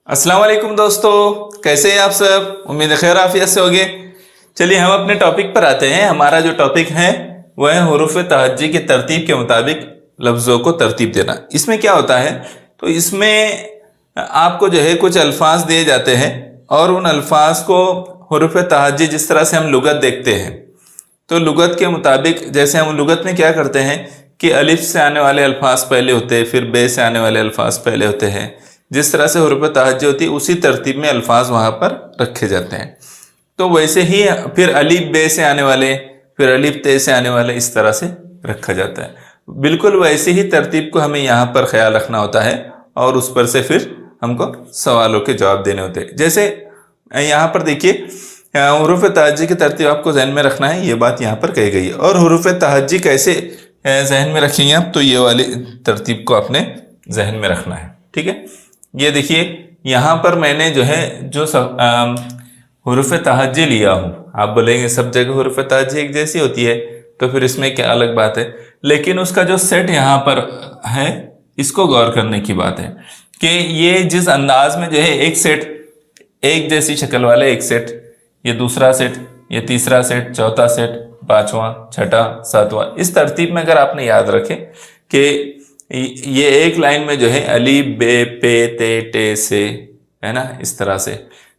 अस्सलाम वालेकुम दोस्तों, कैसे हैं आप सब। उम्मीद है खैर आफियत से होंगे। चलिए हम अपने टॉपिक पर आते हैं। हमारा जो टॉपिक है वह है हुरूफ तहज्जी की तरतीब के मुताबिक लफ्ज़ों को तरतीब देना। इसमें क्या होता है, तो इसमें आपको जो है कुछ अल्फाज दिए जाते हैं और उन अल्फाज को हुरूफ तहज्जी जिस तरह से हम लुगत देखते हैं, तो लुगत के मुताबिक जैसे हम लुगत में क्या करते हैं कि अलिफ से आने वाले अल्फाज पहले होते हैं, फिर बे से आने वाले अल्फाज पहले होते हैं। जिस तरह से हुरूफ तहज्जी होती है उसी तरतीब में अल्फाज वहाँ पर रखे जाते हैं। तो वैसे ही फिर अलिफ बे से आने वाले, फिर अलिफ ते से आने वाले, इस तरह से रखा जाता है। बिल्कुल वैसे ही तरतीब को हमें यहाँ पर ख्याल रखना होता है और उस पर से फिर हमको सवालों के जवाब देने होते हैं। जैसे यहाँ पर देखिए, हुरूफ तहज्जी की तरतीब आपको जहन में रखना है, ये बात यहाँ पर कही गई है। और हुरूफ तहज्जी कैसे जहन में रखेंगे आप, तो ये वाली तरतीब को आपने जहन में रखना है। ठीक है, ये देखिए यहाँ पर मैंने जो है जो हुरूफ तहज्जी लिया हूँ। आप बोलेंगे सब जगह हुरूफ तहज्जी एक जैसी होती है, तो फिर इसमें क्या अलग बात है। लेकिन उसका जो सेट यहाँ पर है, इसको गौर करने की बात है कि ये जिस अंदाज में जो है एक सेट, एक जैसी शक्ल वाले एक सेट, ये दूसरा सेट, ये तीसरा सेट, चौथा सेट, पांचवा, छठा, सातवां, इस तरतीब में अगर आपने याद रखे कि ये एक लाइन में जो है अली बे पे ते टे से, है ना, इस तरह से।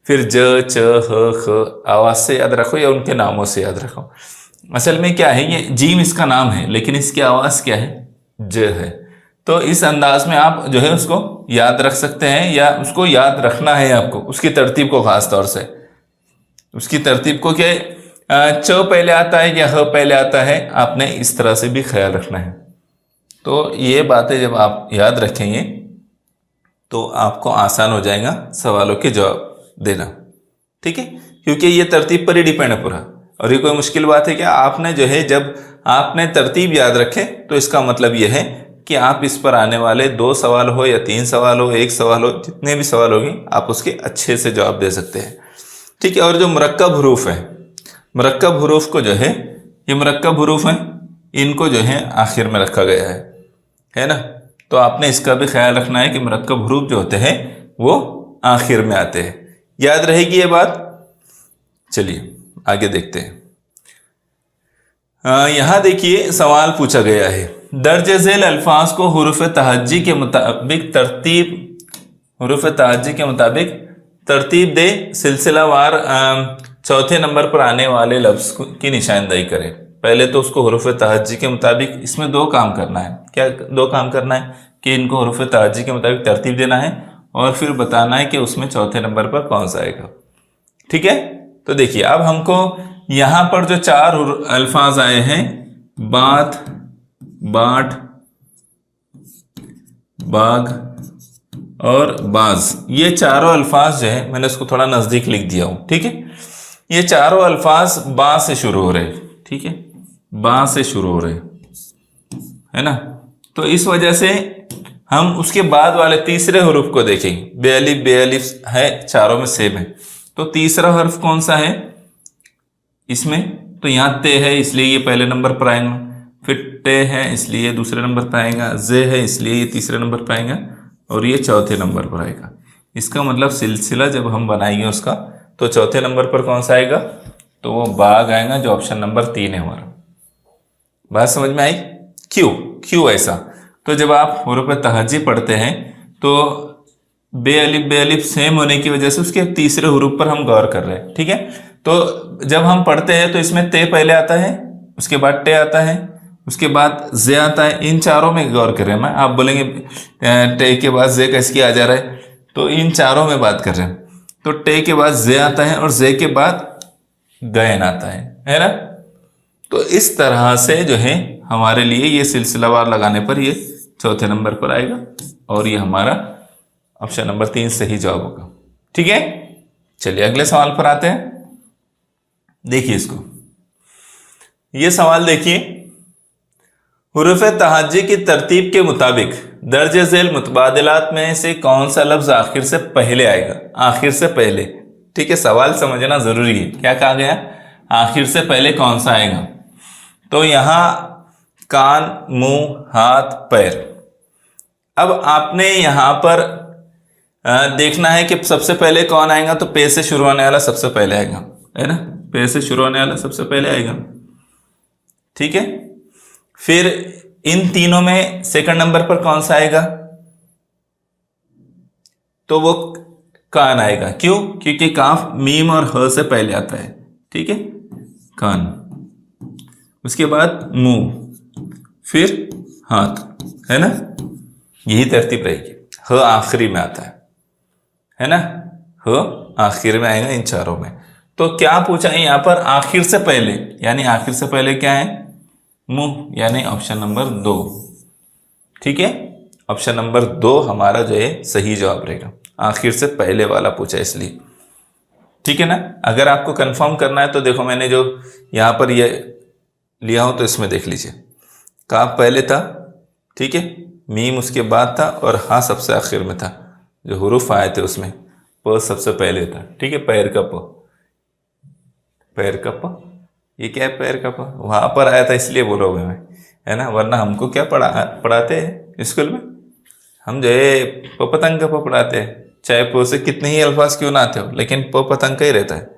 फिर ज च ह ख आवाज से याद रखो या उनके नामों से याद रखो। असल में क्या है, ये जीम इसका नाम है लेकिन इसकी आवाज क्या है, ज है। तो इस अंदाज में आप जो है उसको याद रख सकते हैं या उसको याद रखना है आपको, उसकी तरतीब को, खास तौर से उसकी तरतीब को कि च पहले आता है या ह पहले आता है, आपने इस तरह से भी ख्याल रखना है। तो ये बातें जब आप याद रखेंगे तो आपको आसान हो जाएगा सवालों के जवाब देना। ठीक है, क्योंकि ये तरतीब पर ही डिपेंड है पूरा। और ये कोई मुश्किल बात है क्या? आपने जो है जब आपने तरतीब याद रखे तो इसका मतलब ये है कि आप इस पर आने वाले 2 सवाल हो या 3 सवाल हो, 1 सवाल हो, जितने भी सवाल होंगे आप उसके अच्छे से जवाब दे सकते हैं। ठीक है, और जो मुरक्कब हरूफ है, मुरक्कब हरूफ को जो है, ये मुरक्कब हरूफ हैं, इनको जो है आखिर में रखा गया है ना। तो आपने इसका भी ख्याल रखना है कि मुरक्कब हरूफ जो होते हैं वो आखिर में आते हैं। याद रहेगी ये बात। चलिए आगे देखते हैं। यहाँ देखिए सवाल पूछा गया है, दर्ज झेल अल्फाज को हुरूफ तहज्जी के मुताबिक तरतीब, हुरूफ तहज्जी के मुताबिक तरतीब दे, सिलसिलावार चौथे नंबर पर आने वाले लफ्ज की निशानदेही करें। पहले तो उसको हुरूफ तहज्जी के मुताबिक, इसमें 2 काम करना है। क्या 2 काम करना है कि इनको हुरूफ तहज्जी के मुताबिक तरतीब देना है और फिर बताना है कि उसमें चौथे नंबर पर कौन सा आएगा। ठीक है, तो देखिए अब हमको यहाँ पर जो 4 अल्फाज आए हैं, बात, बाट, बाग और बाज, ये चारों अल्फाज जो है मैंने उसको थोड़ा नजदीक लिख दिया हूं। ठीक है, ये चारों अल्फाज बा से शुरू हो रहे। ठीक है, बा से शुरू हो रहे, है ना। तो इस वजह से हम उसके बाद वाले तीसरे हरूफ को देखेंगे। बेअलिफ, बेअलिफ है, चारों में सेम है। तो तीसरा हर्फ कौन सा है इसमें, तो यहाँ ते है इसलिए ये पहले नंबर पर आएगा, फिर टे है इसलिए दूसरे नंबर पर आएगा, जे है इसलिए ये तीसरे नंबर पर आएगा और ये चौथे नंबर पर आएगा। इसका मतलब सिलसिला जब हम बनाएंगे उसका, तो चौथे नंबर पर कौन सा आएगा, तो वो बाग आएगा, जो ऑप्शन नंबर 3 है हमारा। बात समझ में आई? क्यों ऐसा? तो जब आप हुरूफ तहज्जी पढ़ते हैं तो बेअलिफ सेम होने की वजह से उसके तीसरे हुरूफ पर हम गौर कर रहे हैं। ठीक है, तो जब हम पढ़ते हैं तो इसमें ते पहले आता है, उसके बाद टे आता है, उसके बाद जे आता है। इन चारों में गौर कर रहे हैं। आप बोलेंगे टे के बाद जे कैसे आ जा रहा है, तो इन चारों में बात कर रहे हैं। तो टे के बाद जे आता है और जे के बाद गैन आता है ना। तो इस तरह से जो है हमारे लिए ये सिलसिलावार लगाने पर ये चौथे नंबर पर आएगा और ये हमारा ऑप्शन नंबर 3 सही जवाब होगा। ठीक है, चलिए अगले सवाल पर आते हैं। देखिए इसको, ये सवाल देखिए, हुरूफ तहज्जी की तरतीब के मुताबिक दर्ज झेल मुतबादिलात में से कौन सा लफ्ज आखिर से पहले आएगा? आखिर से पहले। ठीक है, सवाल समझना जरूरी है। क्या कहा गया, आखिर से पहले कौन सा आएगा? तो यहाँ कान, मुंह, हाथ, पैर। अब आपने यहाँ पर देखना है कि सबसे पहले कौन आएगा, तो पे से शुरू होने वाला सबसे पहले आएगा, है ना, पे से शुरू होने वाला सबसे पहले आएगा। ठीक है, फिर इन तीनों में सेकंड नंबर पर कौन सा आएगा, तो वो कान आएगा। क्यों? क्योंकि काफ मीम और ह से पहले आता है। ठीक है, कान, उसके बाद मुंह, फिर हाथ, है ना, यही तरतीब रहेगी। ह आखिरी में आता है ना, ह आखिर में आएगा इन चारों में। तो क्या पूछा है यहाँ पर, आखिर से पहले, यानी आखिर से पहले क्या है, मुंह, यानी ऑप्शन नंबर 2। ठीक है, ऑप्शन नंबर 2 हमारा जो है सही जवाब रहेगा, आखिर से पहले वाला पूछा इसलिए। ठीक है ना, अगर आपको कंफर्म करना है तो देखो मैंने जो यहाँ पर ये लिया हूं तो इसमें देख लीजिए, काफ पहले था, ठीक है, मीम उसके बाद था और हाँ सबसे आखिर में था। जो हुरूफ आए थे उसमें प सबसे पहले था। ठीक है, पैर का प, पैर का प, ये क्या है, पैर का प वहां पर आया था इसलिए बोलोगे मैं, है ना, वरना हमको क्या पढ़ाते हैं स्कूल में, हम जो है प पतंग का प पढ़ाते हैं, चाहे प से कितने ही अल्फाज क्यों ना आते हो, लेकिन प पतंग का ही रहता है,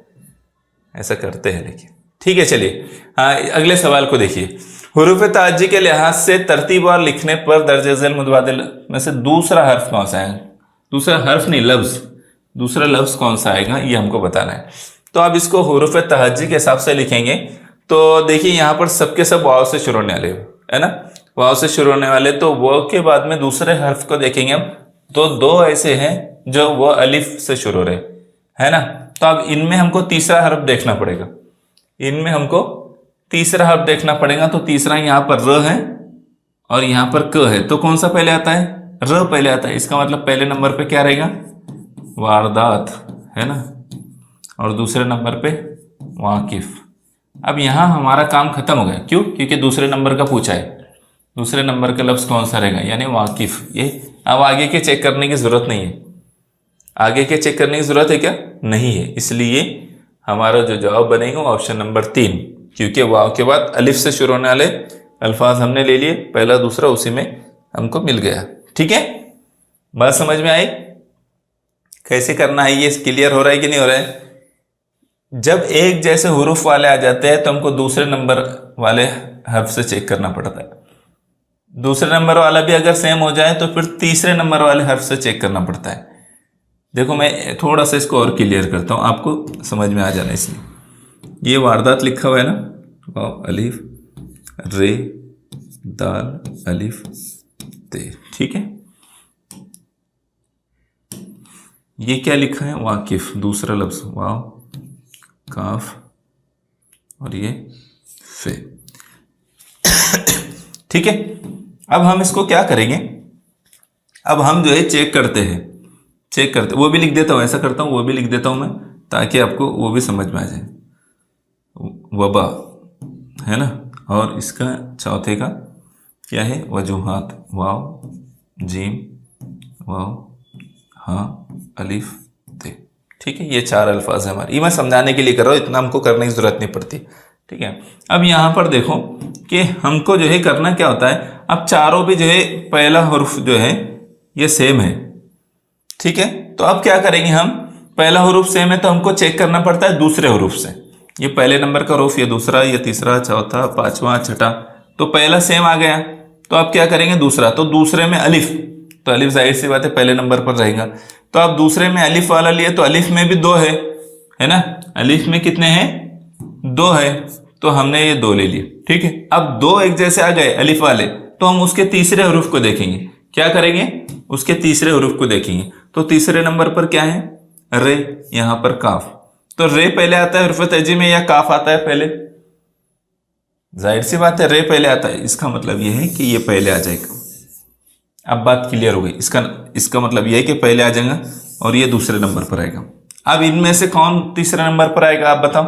ऐसा करते हैं लेकिन। ठीक है, चलिए हाँ अगले सवाल को देखिए। हुरूफ ताजी के लिहाज से तरतीब और लिखने पर दर्ज झेल मुतबादिल में से दूसरा हर्फ कौन सा है, दूसरा हर्फ नहीं लफ्ज, दूसरा लफ्ज कौन सा आएगा ये हमको बताना है। तो आप इसको हुरूफ तहज्जी के हिसाब से लिखेंगे तो देखिए यहाँ पर सबके सब वाव से शुरू होने वाले, है ना, वाव से शुरू होने वाले, तो वाव के बाद में दूसरे हर्फ को देखेंगे हम, तो दो ऐसे हैं जो वो अलिफ से शुरू रहे, है ना। तो अब इनमें हमको तीसरा हर्फ देखना पड़ेगा, इनमें हमको तीसरा हर्फ देखना पड़ेगा। तो तीसरा यहाँ पर र है और यहाँ पर क है, तो कौन सा पहले आता है, र पहले आता है। इसका मतलब पहले नंबर पे क्या रहेगा, वारदात, है ना, और दूसरे नंबर पे वाकिफ। अब यहाँ हमारा काम खत्म हो गया, क्यों, क्योंकि दूसरे नंबर का पूछा है, दूसरे नंबर का लफ्ज कौन सा रहेगा, यानी वाकिफ। ये अब आगे के चेक करने की जरूरत नहीं है, आगे के चेक करने की जरूरत है क्या, नहीं है। इसलिए हमारा जो जवाब बनेगा वो ऑप्शन नंबर 3, क्योंकि वाव के बाद अलिफ से शुरू होने वाले अल्फाज हमने ले लिए, पहला दूसरा उसी में हमको मिल गया। ठीक है, बात समझ में आई, कैसे करना है ये क्लियर हो रहा है कि नहीं हो रहा है। जब एक जैसे हुरूफ वाले आ जाते हैं तो हमको दूसरे नंबर वाले हर्फ से चेक करना पड़ता है, दूसरे नंबर वाला भी अगर सेम हो जाए तो फिर तीसरे नंबर वाले हर्फ से चेक करना पड़ता है। देखो मैं थोड़ा सा इसको और क्लियर करता हूँ, आपको समझ में आ जाना। इसलिए ये वारदात लिखा हुआ है ना, वाव अलिफ रे दाल अलिफ ते, ठीक है। ये क्या लिखा है, वाकिफ, दूसरा लफ्ज वाव काफ और ये फे। ठीक है, अब हम इसको क्या करेंगे, अब हम जो है चेक करते हैं, चेक करते, वो भी लिख देता हूँ, ऐसा करता हूँ वो भी लिख देता हूँ मैं, ताकि आपको वो भी समझ में आ जाए। वबा, है ना, और इसका चौथे का क्या है, वजूहात, वाव जीम वाव हाँ अलिफ ते। ठीक है, ये 4 अल्फाज है हमारे, ये मैं समझाने के लिए कर रहा हूँ, इतना हमको करने की जरूरत नहीं पड़ती। ठीक है, अब यहाँ पर देखो कि हमको जो है करना क्या होता है, अब चारों भी जो है पहला हुरूफ जो है ये सेम है। ठीक है, तो अब क्या करेंगे हम, पहला हुरूफ सेम है तो हमको चेक करना पड़ता है दूसरे हुरूफ से, ये पहले नंबर का हुरूफ, ये दूसरा, ये तीसरा, चौथा, पांचवा, छठा, तो पहला सेम आ गया, तो अब क्या करेंगे दूसरा, तो दूसरे में अलिफ, तो अलिफ जाहिर सी बात है पहले नंबर पर रहेगा, तो अब दूसरे में अलिफ वाला लिए, तो अलिफ में भी 2 है ना, अलिफ में कितने हैं, 2 है, तो हमने ये 2 ले लिए। ठीक है, अब 2 एक जैसे आ गए अलिफ वाले, तो हम उसके तीसरे हुरूफ को देखेंगे, क्या करेंगे, उसके तीसरे हुरूफ को देखेंगे, तो तीसरे नंबर पर क्या है, रे, यहां पर काफ, तो रे पहले आता है हुरूफ तहज्जी में या काफ आता है पहले, जाहिर सी बात है रे पहले आता है, इसका मतलब यह है कि ये पहले आ जाएगा। अब बात क्लियर हो गई, इसका मतलब यह है कि पहले आ जाएगा और ये दूसरे नंबर पर आएगा। अब इनमें से कौन तीसरे नंबर पर आएगा आप बताओ,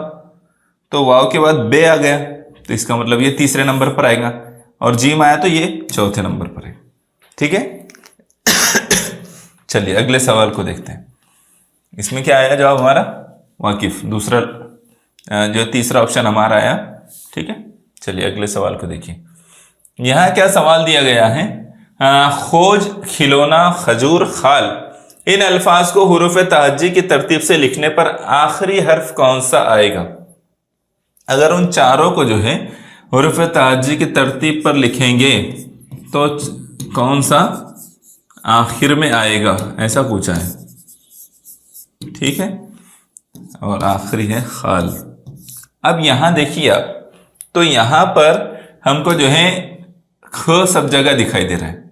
तो वाव के बाद बे आ गया, तो इसका मतलब ये तीसरे नंबर पर आएगा, और जीम आया तो ये चौथे नंबर पर है। ठीक है, चलिए अगले सवाल को देखते हैं, इसमें क्या आया जवाब हमारा, वाकिफ, दूसरा जो तीसरा ऑप्शन हमारा आया। ठीक है, चलिए अगले सवाल को देखिए, यहाँ क्या सवाल दिया गया है, खोज खिलौना खजूर खाल इन अल्फाज को हुरूफ तहज्जी की तरतीब से लिखने पर आखिरी हर्फ कौन सा आएगा। अगर उन चारों को जो है हुरूफ तहज्जी की तरतीब पर लिखेंगे तो कौन सा आखिर में आएगा, ऐसा पूछा है। ठीक है, और आखिरी है खाल। अब यहां देखिए आप, तो यहां पर हमको जो है ख सब जगह दिखाई दे रहा है,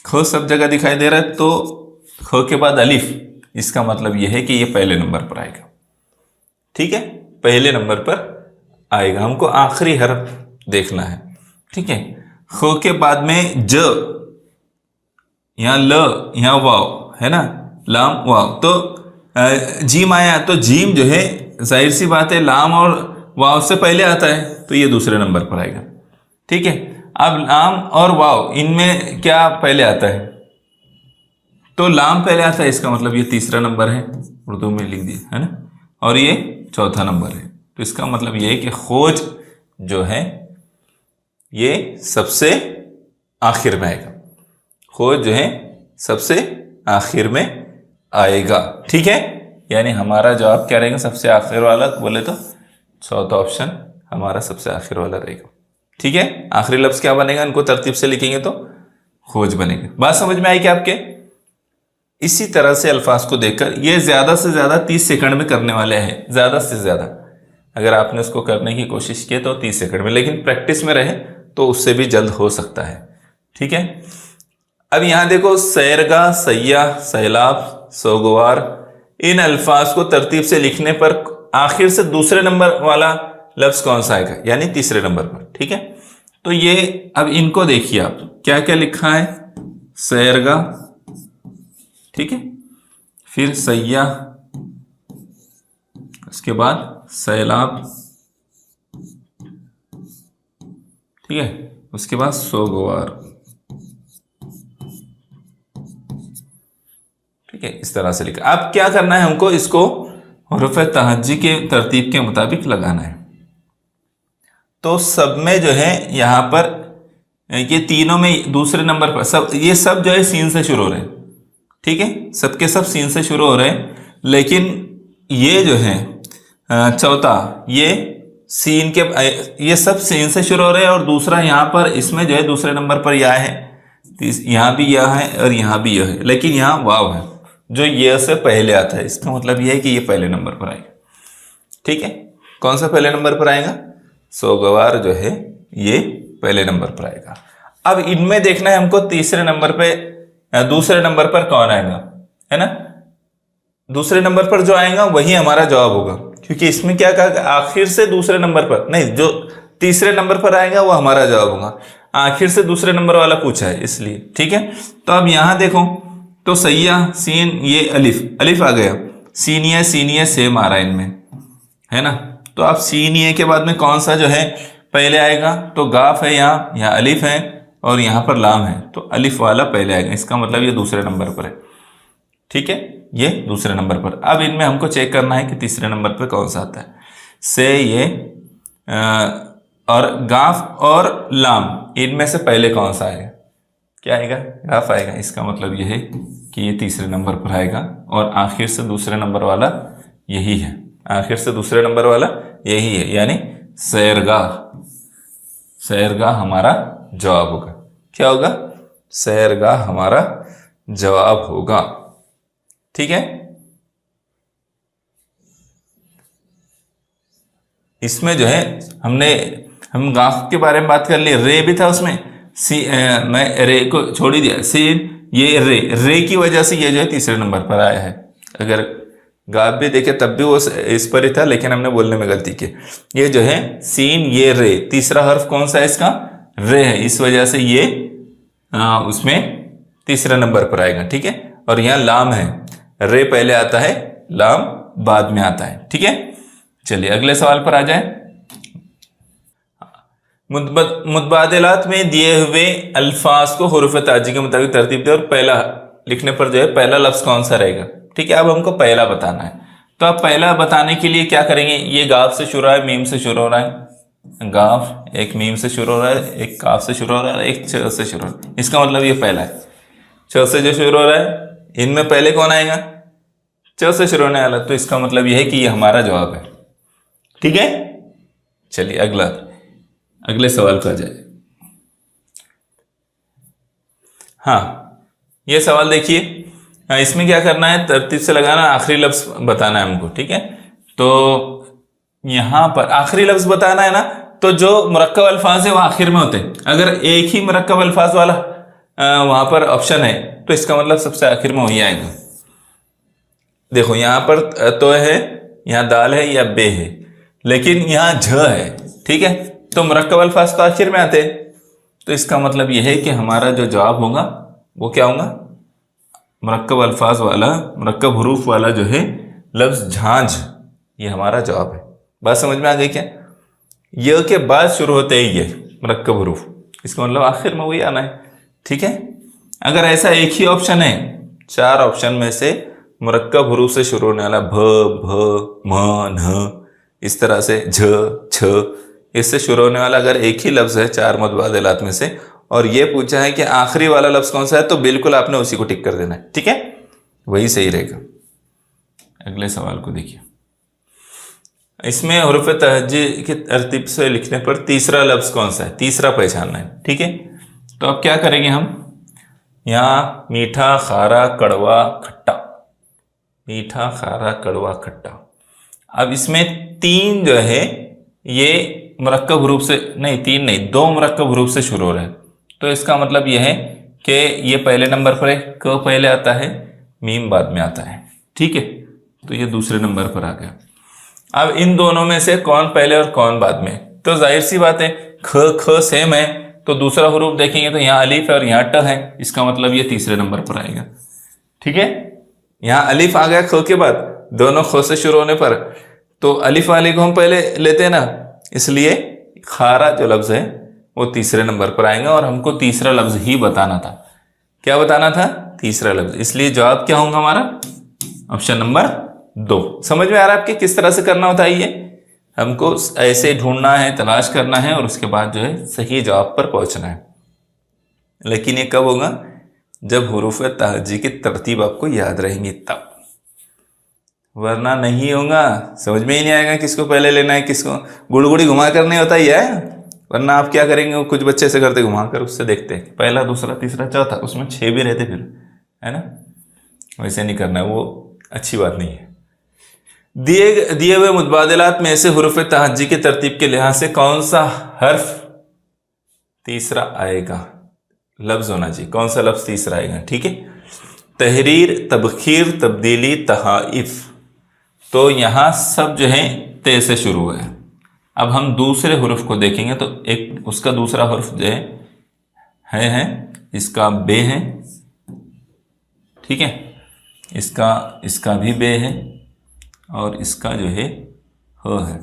ख सब जगह दिखाई दे रहा है, तो ख के बाद अलिफ, इसका मतलब यह है कि ये पहले नंबर पर आएगा। ठीक है, पहले नंबर पर आएगा, हमको आखिरी हर्फ देखना है। ठीक है, ख के बाद में ज, यहाँ ल, यहाँ वाव है ना, लाम वाव, तो जीम आया, तो जीम जो है जाहिर सी बात है लाम और वाव से पहले आता है, तो ये दूसरे नंबर पर आएगा। ठीक है, अब लाम और वाव इनमें क्या पहले आता है, तो लाम पहले आता है, इसका मतलब ये तीसरा नंबर है, उर्दू में लिख दिया है ना, और ये चौथा नंबर है। तो इसका मतलब ये है कि खोज जो है ये सबसे आखिर में आएगा, खोज जो है सबसे आखिर में आएगा। ठीक है, यानी हमारा जवाब क्या रहेगा, सबसे आखिर वाला, बोले तो चौथा ऑप्शन हमारा सबसे आखिर वाला रहेगा। ठीक है, आखिरी लफ्ज क्या बनेगा, इनको तरतीब से लिखेंगे तो खोज बनेगा। बात समझ में आई क्या आपके। इसी तरह से अल्फाज को देखकर ये ज्यादा से ज्यादा 30 सेकंड में करने वाले हैं, ज्यादा से ज्यादा अगर आपने उसको करने की कोशिश की तो 30 सेकंड में, लेकिन प्रैक्टिस में रहे तो उससे भी जल्द हो सकता है। ठीक है, अब यहां देखो, सैरगा, सैयाह, सैलाब, सोगवार, इन अल्फाज को तरतीब से लिखने पर आखिर से दूसरे नंबर वाला लफ्ज कौन सा आएगा, यानी तीसरे नंबर पर। ठीक है, तो ये अब इनको देखिए आप, क्या क्या लिखा है, सैरगा, ठीक है, फिर सैयाह, उसके बाद सैलाब, ठीक है, उसके बाद सोगवार। ठीक है, इस तरह से लिखा। अब क्या करना है हमको, इसको हुरूफ तहज्जी के तरतीब के मुताबिक लगाना है। तो सब में जो है यहाँ पर ये तीनों में दूसरे नंबर पर सब, ये सब जो है सीन से शुरू हो रहे हैं। ठीक है, सबके सब सीन से शुरू हो रहे हैं, लेकिन ये जो है चौथा, ये सीन के, ये सब सीन से शुरू हो रहे हैं, और दूसरा यहाँ पर इसमें जो है दूसरे नंबर पर या है, यहाँ भी यह है और यहाँ भी यह है, लेकिन यहाँ वाव है जो ये से पहले आता है। इसका मतलब यह है कि ये पहले नंबर पर आएगा। ठीक है, कौन सा पहले नंबर पर आएगा, सोगवार जो है ये पहले नंबर पर आएगा। अब इनमें देखना है हमको तीसरे नंबर पे, दूसरे नंबर पर कौन आएगा, है ना, दूसरे नंबर पर जो आएगा वही हमारा जवाब होगा, क्योंकि इसमें क्या कहा, आखिर से दूसरे नंबर पर नहीं, जो तीसरे नंबर पर आएगा वो हमारा जवाब होगा। आखिर से दूसरे नंबर वाला पूछा है इसलिए। ठीक है, तो अब यहां देखो, तो सैयाह, सीन, ये अलिफ, अलिफ आ गया, सीनिया सेम आ रहा है इनमें, है ना। तो अब सीनिया के बाद में कौन सा जो है पहले आएगा, तो गाफ है, यहाँ अलिफ है और यहाँ पर लाम है, तो अलिफ वाला पहले आएगा, इसका मतलब ये दूसरे नंबर पर है। ठीक है, ये दूसरे नंबर पर। अब इनमें हमको चेक करना है कि तीसरे नंबर पर कौन सा आता है, से, ये और गाफ और लाम, इनमें से पहले कौन सा आएगा, क्या आएगा, गाफ आएगा। इसका मतलब यह है कि ये तीसरे नंबर पर आएगा, और आखिर से दूसरे नंबर वाला यही है, आखिर से दूसरे नंबर वाला यही है, यानी सैरगाह, सैरगाह हमारा जवाब होगा। क्या होगा, सैरगाह हमारा जवाब होगा। ठीक है, इसमें जो है हम गाफ के बारे में बात कर लिए, रे भी था उसमें, मैं रे को छोड़ ही दिया, सीन, ये रे की वजह से ये जो है तीसरे नंबर पर आया है। अगर गाफ भी देखे तब भी वो इस पर ही था, लेकिन हमने बोलने में गलती की। ये जो है सीन, ये रे, तीसरा हर्फ कौन सा है इसका, रे है, इस वजह से ये उसमें तीसरे नंबर पर आएगा। ठीक है, और यहाँ लाम है, रे पहले आता है, लाम बाद में आता है। ठीक है, चलिए अगले सवाल पर आ जाए। मुतबादलात में दिए हुए अल्फाज को हुरूफ ताजी के मुताबिक तरतीब दे, और पहला लिखने पर जो है पहला लफ्ज कौन सा रहेगा। ठीक है, अब हमको पहला बताना है, तो अब पहला बताने के लिए क्या करेंगे, ये गाफ से शुरू है, मीम से शुरू हो रहा है, गाफ एक मीम से शुरू हो रहा है, एक काफ से शुरू हो रहा है, एक च से शुरू हो रहा है, इसका मतलब ये पहला है। च से जो शुरू हो रहा है इनमें पहले कौन आएगा? च से शुरू होने वाला। तो इसका मतलब यह है कि ये हमारा जवाब है। ठीक है, चलिए अगले सवाल पर आ जाए। हाँ, ये सवाल देखिए, इसमें क्या करना है, तरतीब से लगाना, आखिरी लफ्ज बताना है हमको। ठीक है, तो यहां पर आखिरी लफ्ज बताना है ना, तो जो मुरक्कब अल्फाज है वो आखिर में होते हैं। अगर एक ही मुरक्कब अल्फाज वाला वहां पर ऑप्शन है तो इसका मतलब सबसे आखिर में वही आएगा। देखो यहां पर तो है, यहाँ दाल है या बे है, लेकिन यहाँ झ है। ठीक है, तो मुरक्कब अल्फाज तो आखिर में आते हैं, तो इसका मतलब यह है कि हमारा जो जवाब होगा वो क्या होगा, मुरक्कब अल्फाज वाला, मुरक्कब हरूफ वाला जो है लफ्ज झांझ, ये हमारा जवाब है। बात समझ में आ गई क्या? य के बाद शुरू होते हैं ये मुरक्कब हरूफ, इसका मतलब आखिर में वही आना है। ठीक है, अगर ऐसा एक ही ऑप्शन है, 4 ऑप्शन में से मुरक्कब हरूफ से शुरू होने वाला भ, भ, म, न, इस तरह से झ, छ, इससे शुरू होने वाला अगर एक ही लफ्ज है 4 मुतबादिलात में से, और ये पूछा है कि आखिरी वाला लफ्ज कौन सा है, तो बिल्कुल आपने उसी को टिक कर देना है। ठीक है, वही सही रहेगा। अगले सवाल को देखिए, इसमें हुरूफ तहज्जी की तरतीब से लिखने पर तीसरा लफ्ज कौन सा है, तीसरा पहचानना है। ठीक है, तो अब क्या करेंगे हम, यहाँ मीठा, खारा, कड़वा, खट्टा, मीठा, खारा, कड़वा, खट्टा। अब इसमें 3 जो है ये मुरक्कब हरूफ से, नहीं 3 नहीं, 2 मुरक्कब हरूफ से शुरू हो रहे हैं, तो इसका मतलब यह है कि ये पहले नंबर पर है, क पहले आता है, मीम बाद में आता है। ठीक है, तो ये दूसरे नंबर पर आ गया। अब इन दोनों में से कौन पहले और कौन बाद में, तो जाहिर सी बात है ख सेम है, तो दूसरा हरूफ देखेंगे तो यहाँ अलिफ है और यहाँ ट है, इसका मतलब ये तीसरे नंबर पर आएगा। ठीक है, यहाँ अलिफ आ गया ख के बाद, दोनों ख से शुरू होने पर, तो अलिफ वाले को हम पहले लेते हैं ना, इसलिए खारा जो लफ्ज है वो तीसरे नंबर पर आएगा, और हमको तीसरा लफ्ज ही बताना था। क्या बताना था? तीसरा लफ्ज। इसलिए जवाब क्या होगा हमारा? Option number 2। समझ में आ रहा है आपके किस तरह से करना होता है? ये हमको ऐसे ढूंढना है, तलाश करना है, और उसके बाद जो है सही जवाब पर पहुंचना है। लेकिन ये कब होगा? जब हुरूफ तहज्जी की तरतीब आपको याद रहेंगी तब, वरना नहीं होगा। समझ में ही नहीं आएगा किसको पहले लेना है, किसको गुड़गुड़ी घुमा कर नहीं होता ही है। वरना आप क्या करेंगे, वो कुछ बच्चे से करते घुमा कर, उससे देखते पहला, दूसरा, तीसरा, चौथा, उसमें 6 भी रहते फिर, है ना। वैसे नहीं करना है, वो अच्छी बात नहीं है। दिए हुए मुतबादिलात में से हुरूफ तहज्जी की तरतीब के लिहाज से कौन सा हर्फ तीसरा आएगा? लफ्ज होना चाहिए, कौन सा लफ्ज तीसरा आएगा। ठीक है, तहरीर, तबखीर, तब्दीली, तहाइफ, तो यहां सब जो है ते से शुरू हुआ है। अब हम दूसरे हुरूफ को देखेंगे तो एक उसका दूसरा हुरूफ जो है इसका बे है। ठीक है, इसका भी बे है, और इसका जो है ह है।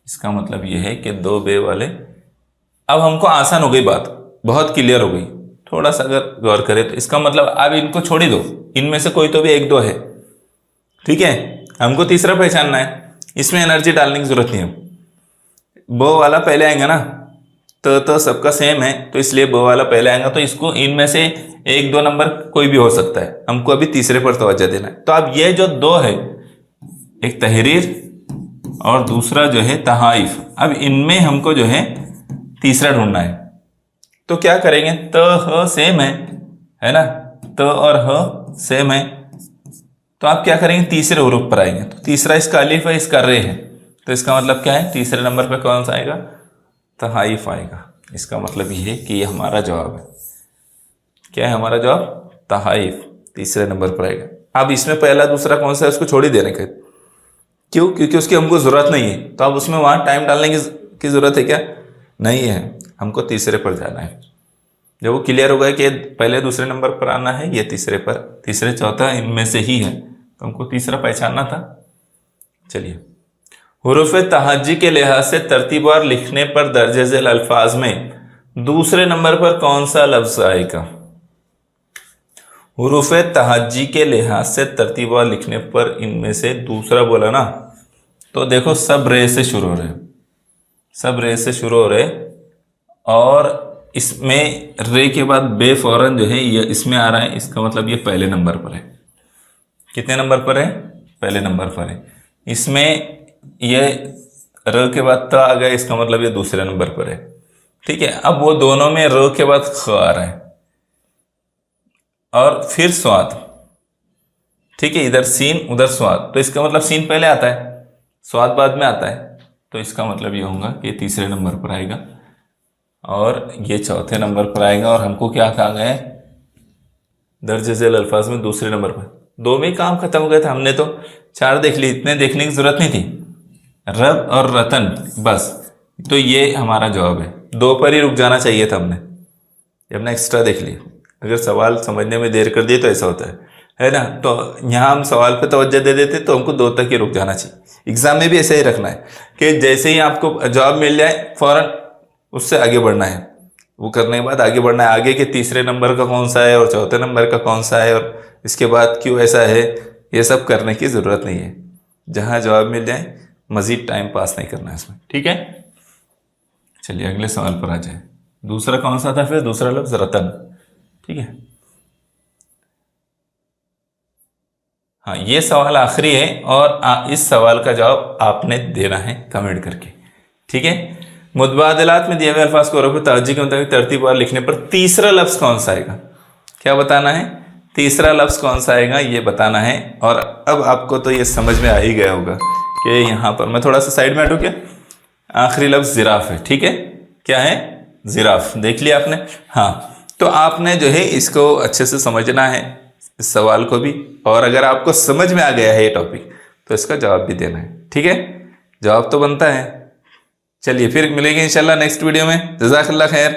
इसका मतलब यह है कि 2 बे वाले। अब हमको आसान हो गई बात, बहुत क्लियर हो गई। थोड़ा सा अगर गौर करें तो इसका मतलब अब इनको छोड़ ही दो, इनमें से कोई तो भी 1-2 है। ठीक है, हमको तीसरा पहचानना है, इसमें एनर्जी डालने की जरूरत नहीं है। बो वाला पहले आएगा ना, तो सबका सेम है, तो इसलिए बो वाला पहले आएगा, तो इसको इनमें से 1-2 नंबर कोई भी हो सकता है। हमको अभी तीसरे पर तवज्जो देना है। तो अब ये जो 2 है, एक तहरीर और दूसरा जो है तहाइफ, अब इनमें हमको जो है तीसरा ढूंढना है। तो क्या करेंगे, त ह सेम है ना, त और ह सेम है, तो आप क्या करेंगे, तीसरे हुरूफ पर आएंगे। तो तीसरा इसका अलिफ है, इसका रे है, तो इसका मतलब क्या है, तीसरे नंबर पर कौन सा आएगा? तहाइफ आएगा। इसका मतलब ये है कि ये हमारा जवाब है। क्या है हमारा जवाब? तहाइफ तीसरे नंबर पर आएगा। अब इसमें पहला दूसरा कौन सा है, उसको छोड़ ही देने का। क्यों? क्योंकि उसकी हमको ज़रूरत नहीं है, तो अब उसमें वहाँ टाइम डालने की ज़रूरत है क्या? नहीं है, हमको तीसरे पर जाना है। जब वो क्लियर होगा कि पहले दूसरे नंबर पर आना है, ये तीसरे पर, तीसरे चौथा इनमें से ही है, तो हमको तीसरा पहचानना था। चलिए, हुरूफ तहज्जी के लिहाज से तरतीबवार लिखने पर दर्जे झेल अल्फाज में दूसरे नंबर पर कौन सा लफ्ज आएगा? हुरूफ तहज्जी के लिहाज से तरतीबवार लिखने पर इनमें से दूसरा बोला ना, तो देखो सब रे से शुरू हो रहे, सब रे से शुरू हो रहे, और इसमें रे के बाद बे फौरन जो है ये इसमें आ रहा है, इसका मतलब ये पहले नंबर पर है। कितने नंबर पर है? पहले नंबर पर है। इसमें ये र के बाद त आ गया, इसका मतलब ये दूसरे नंबर पर है। ठीक है, अब वो दोनों में र के बाद ख आ रहा है और फिर स्वाद। ठीक है, इधर सीन उधर स्वाद, तो इसका मतलब सीन पहले आता है, स्वाद बाद में आता है। तो इसका मतलब ये होगा कि तीसरे नंबर पर आएगा और ये चौथे नंबर पर आएगा। और हमको क्या कहा गया है? दर्ज झेल अल्फाज में दूसरे नंबर पर। दो में ही काम खत्म हो गया था, हमने तो चार देख ली, इतने देखने की जरूरत नहीं थी। रब और रतन बस, तो ये हमारा जवाब है। दो पर ही रुक जाना चाहिए था हमने, ये हमने एक्स्ट्रा देख ली। अगर सवाल समझने में देर कर दिए तो ऐसा होता है ना। तो यहाँ हम सवाल पे तवज्जो दे देते तो हमको दो तक ही रुक जाना चाहिए। एग्जाम में भी ऐसा ही रखना है कि जैसे ही आपको जवाब मिल जाए फौरन उससे आगे बढ़ना है। वो करने के बाद आगे बढ़ना है, आगे के तीसरे नंबर का कौन सा है और चौथे नंबर का कौन सा है और इसके बाद क्यों ऐसा है, ये सब करने की ज़रूरत नहीं है। जहाँ जवाब मिल जाए मज़ीद टाइम पास नहीं करना है इसमें। ठीक है, चलिए अगले सवाल पर आ जाए। दूसरा कौन सा था फिर? दूसरा लफ्ज़ रतन। ठीक है, हाँ ये सवाल आखिरी है और इस सवाल का जवाब आपने देना है कमेंट करके। ठीक है, मुतबादलात में दिए हुए अल्फाज को हरूफ तहज्जी के मुताबिक तरतीब वार लिखने पर तीसरा लफ्ज़ कौन सा आएगा? क्या बताना है? तीसरा लफ्ज़ कौन सा आएगा ये बताना है। और अब आपको तो ये समझ में आ ही गया होगा कि यहाँ पर मैं थोड़ा सा साइड में हटूँ क्या? आखिरी लफ्ज़ जिराफ है। ठीक है, क्या है? जिराफ। देख लिया आपने? हाँ, तो आपने जो है इसको अच्छे से समझना है, इस सवाल को भी। और अगर आपको समझ में आ गया है ये टॉपिक तो इसका जवाब भी देना है। ठीक है, जवाब तो बनता है। चलिए फिर मिलेंगे इंशाल्लाह नेक्स्ट वीडियो में। जज़ाकल्लाह खैर।